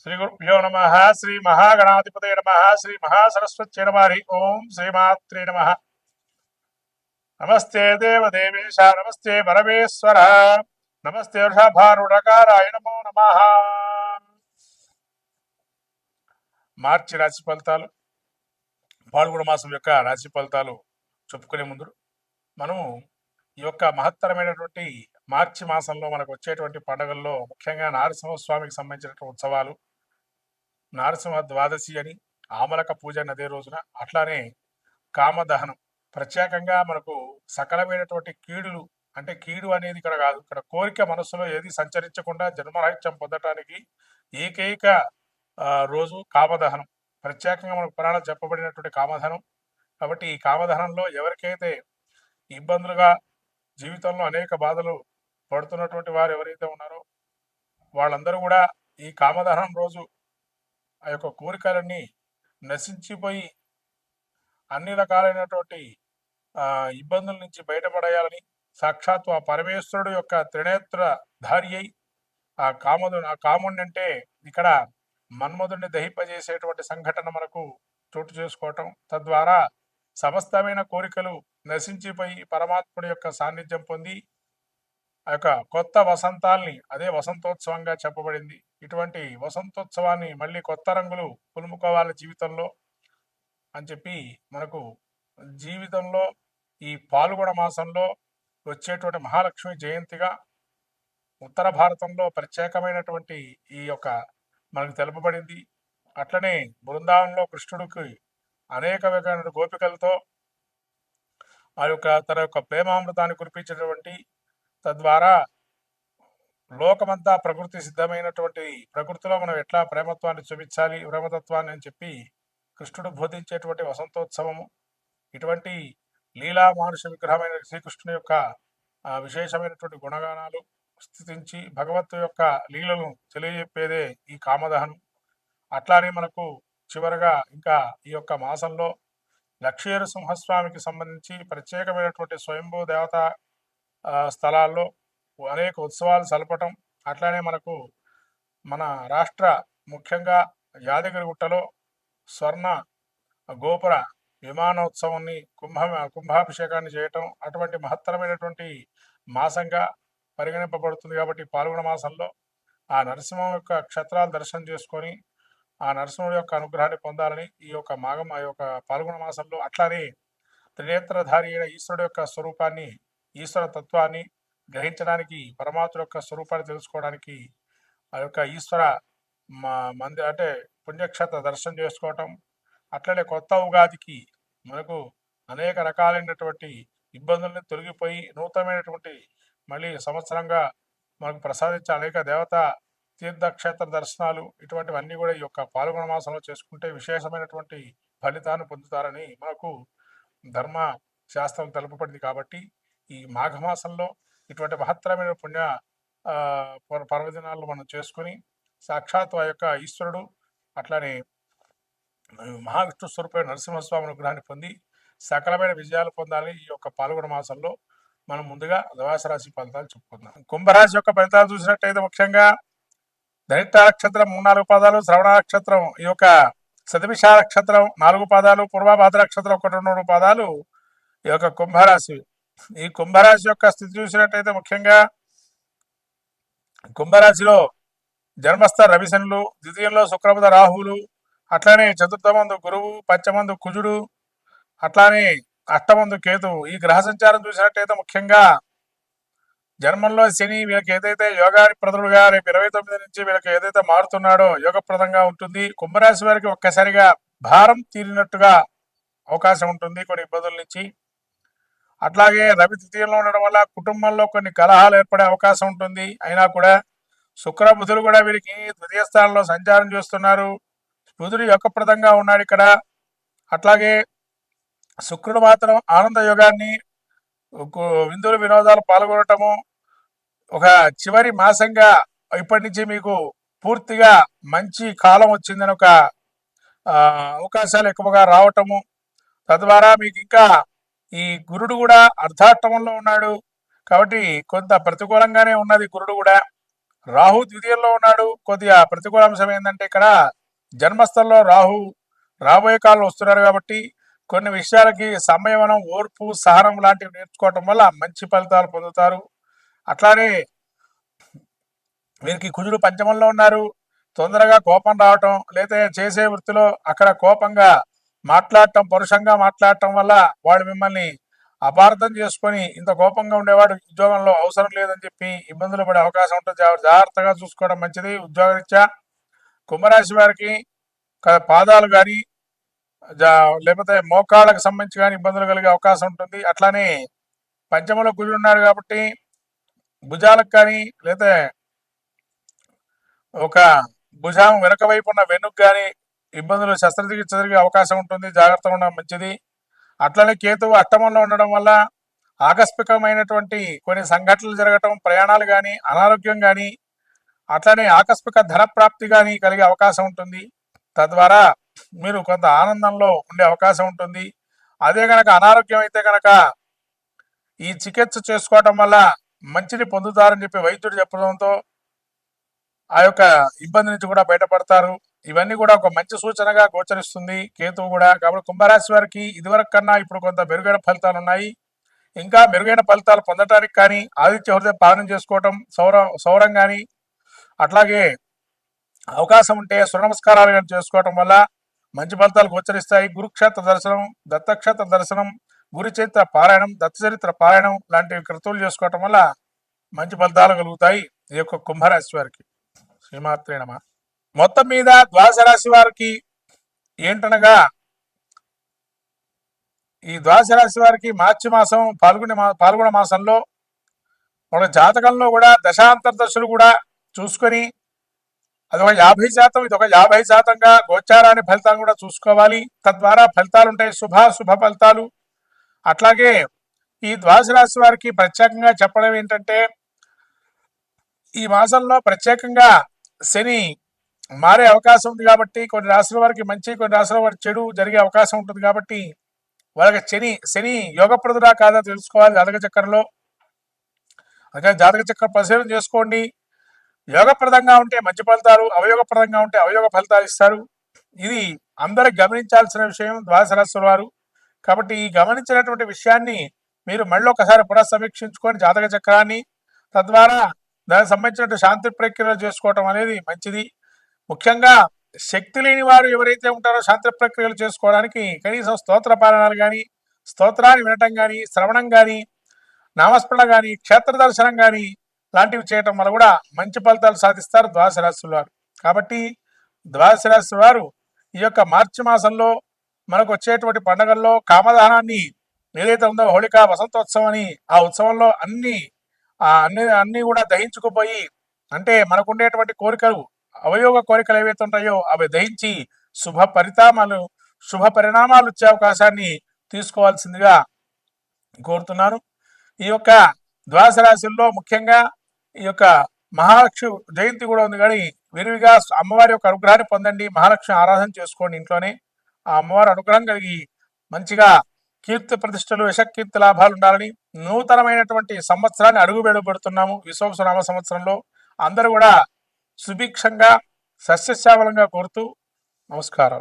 శ్రీ గురుభ్యో నమ. శ్రీ మహాగణాధిపతే నమ. శ్రీ మహాసరస్వత్యై నమ. హరి ఓం శ్రీమాత్రే నమ. నమస్తే దేవదేవేశ, నమస్తే పరమేశ్వర, నమస్తే వృషభారుడకారాయ నమో నమ. మార్చి రాశి ఫలితాలు, పాల్గొన మాసం యొక్క రాశి ఫలితాలు చెప్పుకునే ముందు మనము ఈ యొక్క మహత్తరమైనటువంటి మార్చి మాసంలో మనకు వచ్చేటువంటి పండుగల్లో ముఖ్యంగా నరసింహస్వామికి సంబంధించినటువంటి ఉత్సవాలు, నరసింహ ద్వాదశి అని, ఆమలక పూజ అని అదే రోజున, అట్లానే కామదహనం. ప్రత్యేకంగా మనకు సకలమైనటువంటి కీడులు, అంటే కీడు అనేది ఇక్కడ కాదు, ఇక్కడ కోరిక మనస్సులో ఏది సంచరించకుండా జన్మరాహిత్యం పొందటానికి ఏకైక రోజు కామదహనం. ప్రత్యేకంగా మనకు పురాణం చెప్పబడినటువంటి కామదహనం. కాబట్టి ఈ కామదహనంలో ఎవరికైతే ఇబ్బందులుగా జీవితంలో అనేక బాధలు పడుతున్నటువంటి వారు ఎవరైతే ఉన్నారో వాళ్ళందరూ కూడా ఈ కామదహనం రోజు ఆ యొక్క కోరికలన్నీ నశించిపోయి అన్ని రకాలైనటువంటి ఇబ్బందుల నుంచి బయటపడేయాలని సాక్షాత్తు ఆ పరమేశ్వరుడు యొక్క త్రినేత్ర ధారి అయి ఆ కాముడిని అంటే ఇక్కడ మన్మధుడిని దహింపజేసేటువంటి సంఘటన మనకు చోటు చేసుకోవటం, తద్వారా సమస్తమైన కోరికలు నశించిపోయి పరమాత్ముడి యొక్క సాన్నిధ్యం పొంది ఆ యొక్క కొత్త వసంతాల్ని, అదే వసంతోత్సవంగా చెప్పబడింది. ఇటువంటి వసంతోత్సవాన్ని మళ్ళీ కొత్త రంగులు పులుముకోవాలి జీవితంలో అని చెప్పి మనకు జీవితంలో ఈ పాల్గొన మాసంలో వచ్చేటువంటి మహాలక్ష్మి జయంతిగా ఉత్తర భారతంలో ప్రత్యేకమైనటువంటి ఈ యొక్క మనకు తెలుపబడింది. అట్లనే బృందావనంలో కృష్ణుడికి అనేక రకాల గోపికలతో ఆ యొక్క తన యొక్క ప్రేమామృతాన్ని కురిపించినటువంటి, తద్వారా లోకమంతా ప్రకృతి సిద్ధమైనటువంటి ప్రకృతిలో మనం ఎట్లా ప్రేమత్వాన్ని చూపించాలి, ప్రేమతత్వాన్ని అని చెప్పి కృష్ణుడు బోధించేటువంటి వసంతోత్సవము. ఇటువంటి లీలా మానుష విగ్రహమైన శ్రీకృష్ణుని యొక్క విశేషమైనటువంటి గుణగానాలు స్థితించి భగవత్తు యొక్క లీలను తెలియజెప్పేదే ఈ కామదహనం. అట్లానే మనకు చివరగా ఇంకా ఈ యొక్క మాసంలో లక్ష్మీ సింహస్వామికి సంబంధించి ప్రత్యేకమైనటువంటి స్వయంభూ దేవత స్థలాల్లో అనేక ఉత్సవాలు జరపటం. అట్లానే మనకు మన రాష్ట్ర ముఖ్యంగా యాదగిరిగుట్టలో స్వర్ణ గోపుర విమానోత్సవాన్ని కుంభాభిషేకాన్ని చేయటం అటువంటి మహత్తరమైనటువంటి మాసంగా పరిగణింపబడుతుంది. కాబట్టి పాల్గొన మాసంలో ఆ నరసింహం యొక్క క్షేత్రాలు దర్శనం చేసుకొని ఆ నరసింహుడి యొక్క అనుగ్రహాన్ని పొందాలని ఈ యొక్క ఆ యొక్క పాల్గొన మాసంలో, అట్లానే త్రినేత్రధారి అయిన ఈశ్వరుడు యొక్క స్వరూపాన్ని, ఈశ్వర తత్వాన్ని గ్రహించడానికి, పరమాత్మ యొక్క స్వరూపాన్ని తెలుసుకోవడానికి ఆ యొక్క ఈశ్వర అంటే పుణ్యక్షేత్ర దర్శనం చేసుకోవటం. అట్లనే కొత్త ఉగాదికి మనకు అనేక రకాలైనటువంటి ఇబ్బందుల్ని తొలగిపోయి నూతనమైనటువంటి మళ్ళీ సంవత్సరంగా మనకు ప్రసాదించే అనేక దేవతా తీర్థక్షేత్ర దర్శనాలు, ఇటువంటివన్నీ కూడా ఈ యొక్క పాల్గొన మాసంలో చేసుకుంటే విశేషమైనటువంటి ఫలితాన్ని పొందుతారని మనకు ధర్మ శాస్త్రం తెలుపబడింది. కాబట్టి ఈ మాఘమాసంలో ఇటువంటి మహత్తరమైన పుణ్య పర్వదినాలను మనం చేసుకుని సాక్షాత్ ఆ యొక్క ఈశ్వరుడు అట్లానే మహావిష్ణు స్వరూపమైన నరసింహస్వామి అనుగ్రహాన్ని పొంది సకలమైన విజయాలు పొందాలని ఈ యొక్క పాల్గొన మాసంలో మనం ముందుగా ద్వాదశ రాశి ఫలితాలు చెప్పుకుందాం. కుంభరాశి యొక్క ఫలితాలు చూసినట్టయితే ముఖ్యంగా ధనిష్ట నక్షత్రం 3-4 పాదాలు, శ్రవణ నక్షత్రం ఈ యొక్క శతభిష నక్షత్రం 4 పాదాలు, పూర్వభాద్ర నక్షత్రం 1-2 పాదాలు ఈ యొక్క కుంభరాశి. ఈ కుంభరాశి యొక్క స్థితి చూసినట్టయితే ముఖ్యంగా కుంభరాశిలో జన్మస్థ రవిశనులు, ద్వితీయంలో శుక్రబుధ రాహువులు, అట్లానే చతుర్థమందు గురువు, పంచమందు కుజుడు, అట్లానే అష్టమందు కేతువు. ఈ గ్రహ సంచారం చూసినట్టయితే ముఖ్యంగా జన్మంలో శని వీళ్ళకి ఏదైతే యోగాప్రదుడుగా రేపు 29 నుంచి వీళ్ళకి ఏదైతే మారుతున్నాడో యోగప్రదంగా ఉంటుంది. కుంభరాశి వారికి ఒక్కసారిగా భారం తీరినట్టుగా అవకాశం ఉంటుంది కొన్ని ఇబ్బందుల నుంచి. అట్లాగే రవి తృతీయంలో ఉండడం వల్ల కుటుంబంలో కొన్ని కలహాలు ఏర్పడే అవకాశం ఉంటుంది. అయినా కూడా శుక్ర బుధులు కూడా వీరికి ద్వితీయ స్థానంలో సంచారం చేస్తున్నారు. బుధుడు యోగప్రదంగా ఉన్నాడు ఇక్కడ. అట్లాగే శుక్రుడు మాత్రం ఆనంద యోగాన్ని, విందులు వినోదాలు పాల్గొనటము, ఒక చివరి మాసంగా ఇప్పటి నుంచి మీకు పూర్తిగా మంచి కాలం వచ్చిందని ఒక అవకాశాలు ఎక్కువగా రావటము, తద్వారా మీకు ఇంకా ఈ గురుడు కూడా అర్ధాష్టమంలో ఉన్నాడు కాబట్టి కొంత ప్రతికూలంగానే ఉన్నది గురుడు కూడా. రాహు ద్వితీయంలో ఉన్నాడు. కొద్దిగా ప్రతికూల అంశం ఏంటంటే ఇక్కడ జన్మస్థలంలో రాహు రాబోయే కాలంలో వస్తున్నారు కాబట్టి కొన్ని విషయాలకి సంయమనం, ఓర్పు, సహనం లాంటివి నేర్చుకోవటం వల్ల మంచి ఫలితాలు పొందుతారు. అట్లానే వీరికి కుజుడు పంచమంలో ఉన్నారు. తొందరగా కోపం రావటం, లేదా చేసే వృత్తిలో అక్కడ కోపంగా మాట్లాడటం, పరుషంగా మాట్లాడటం వల్ల వాళ్ళు మిమ్మల్ని అపార్థం చేసుకొని ఇంత కోపంగా ఉండేవాడు ఉద్యోగంలో అవసరం లేదని చెప్పి ఇబ్బందులు పడే అవకాశం ఉంటుంది. జాగ్రత్తగా చూసుకోవడం మంచిది. ఉద్యోగరీత్యా కుంభరాశి వారికి పాదాలు కానీ లేకపోతే మోకాళ్ళకు సంబంధించి కానీ ఇబ్బందులు కలిగే అవకాశం ఉంటుంది. అట్లానే పంచమంలో కుజుడు ఉన్నారు కాబట్టి భుజాలకు కానీ లేదా ఒక భుజం వెనక వైపు ఉన్న వెనుక కానీ ఇబ్బందులు, శస్త్రచికిత్స జరిగే అవకాశం ఉంటుంది. జాగ్రత్తగా ఉండడం మంచిది. అట్లనే కేతువు అష్టమంలో ఉండడం వల్ల ఆకస్మికమైనటువంటి కొన్ని సంఘటనలు జరగటం, ప్రయాణాలు కానీ, అనారోగ్యం కానీ, అట్లనే ఆకస్మిక ధన ప్రాప్తి కానీ కలిగే అవకాశం ఉంటుంది. తద్వారా మీరు కొంత ఆనందంలో ఉండే అవకాశం ఉంటుంది. అదే కనుక అనారోగ్యం అయితే కనుక ఈ చికిత్స చేసుకోవటం వల్ల మంచిని పొందుతారని చెప్పి వైద్యుడు చెప్పడంతో ఆ యొక్క ఇబ్బంది నుంచి కూడా బయటపడతారు. ఇవన్నీ కూడా ఒక మంచి సూచనగా గోచరిస్తుంది కేతువు కూడా. కాబట్టి కుంభరాశి వారికి ఇదివరకు కన్నా ఇప్పుడు కొంత మెరుగైన ఫలితాలు ఉన్నాయి. ఇంకా మెరుగైన ఫలితాలు పొందటానికి కానీ ఆదిత్య హృదయ పాలన చేసుకోవటం, సౌరం కానీ, అట్లాగే అవకాశం ఉంటే సూర్య నమస్కారాలు కానీ చేసుకోవటం వల్ల మంచి ఫలితాలు గోచరిస్తాయి. గురుక్షేత్ర దర్శనం, దత్తక్షేత్ర దర్శనం, గురుచరిత్ర పారాయణం, దత్తచరిత్ర పారాయణం లాంటివి క్రతువులు చేసుకోవటం వల్ల మంచి ఫలితాలు కలుగుతాయి ఈ యొక్క కుంభరాశి వారికి. శ్రీమాత్రే నమః. మొత్తం మీద ద్వాదశ రాశి వారికి ఏంటనగా ఈ ద్వాదశ రాశి వారికి మార్చి మాసం పాల్గొన మాసంలో మన జాతకంలో కూడా దశాంతర్దశలు కూడా చూసుకొని అదొక 50%, ఇదొక 50%గా గోచారాన్ని ఫలితాలు కూడా చూసుకోవాలి. తద్వారా ఫలితాలు ఉంటాయి, శుభ ఫలితాలు. అట్లాగే ఈ ద్వాదశ రాశి వారికి ప్రత్యేకంగా చెప్పడం ఏంటంటే ఈ మాసంలో ప్రత్యేకంగా శని మారే అవకాశం ఉంది కాబట్టి కొన్ని రాశుల వారికి మంచి, కొన్ని రాశుల వారికి చెడు జరిగే అవకాశం ఉంటుంది. కాబట్టి వాళ్ళకి శని యోగప్రదుడా కాదా తెలుసుకోవాలి జాతక చక్రంలో. అందుకని జాతక చక్రం పరిశీలన చేసుకోండి. యోగప్రదంగా ఉంటే మంచి ఫలితాలు, అవయోగప్రదంగా ఉంటే అవయోగ ఫలితాలు ఇస్తారు. ఇది అందరూ గమనించాల్సిన విషయం ద్వాదశ రాశుల వారు. కాబట్టి ఈ గమనించినటువంటి విషయాన్ని మీరు మళ్ళీ ఒకసారి పునఃసమీక్షించుకొని జాతక చక్రాన్ని, తద్వారా దానికి సంబంధించిన శాంతి ప్రక్రియలు చేసుకోవటం అనేది మంచిది. ముఖ్యంగా శక్తి లేని వారు ఎవరైతే ఉంటారో శాంతి ప్రక్రియలు చేసుకోవడానికి కనీసం స్తోత్ర పారాయణాలు కానీ, స్తోత్రాన్ని వినటం కానీ, శ్రవణం కానీ, నామస్మరణ కానీ, క్షేత్ర దర్శనం కానీ లాంటివి చేయటం వల్ల కూడా మంచి ఫలితాలు సాధిస్తారు ద్వాదశ రాశుల వారు. కాబట్టి ద్వాదశ రాశి వారు ఈ యొక్క మార్చి మాసంలో మనకు వచ్చేటువంటి పండుగల్లో కామదానాన్ని ఏదైతే ఉందో హోళికా వసంతోత్సవం అని, ఆ ఉత్సవంలో అన్ని కూడా దహించుకుపోయి, అంటే మనకు ఉండేటువంటి కోరికలు, అవయోగ కోరికలు ఏవైతే ఉంటాయో అవి దహించి శుభ పరిణామాలు వచ్చే అవకాశాన్ని తీసుకోవాల్సిందిగా కోరుతున్నాను. ఈ యొక్క ద్వాదశ రాశుల్లో ముఖ్యంగా ఈ యొక్క మహాలక్ష్మి జయంతి కూడా ఉంది. కానీ విరివిగా అమ్మవారి యొక్క అనుగ్రహాన్ని పొందండి, మహాలక్ష్మి ఆరాధన చేసుకోండి ఇంట్లోనే. ఆ అమ్మవారి అనుగ్రహం కలిగి మంచిగా కీర్తి ప్రతిష్టలు, యశకీర్తి లాభాలు ఉండాలని నూతనమైనటువంటి సంవత్సరాన్ని అడుగుపెడుతున్నాము. విశ్వావసునామ సంవత్సరంలో అందరూ కూడా సుభిక్షంగా సస్యశ్యామలంగా కోరుతూ నమస్కారం.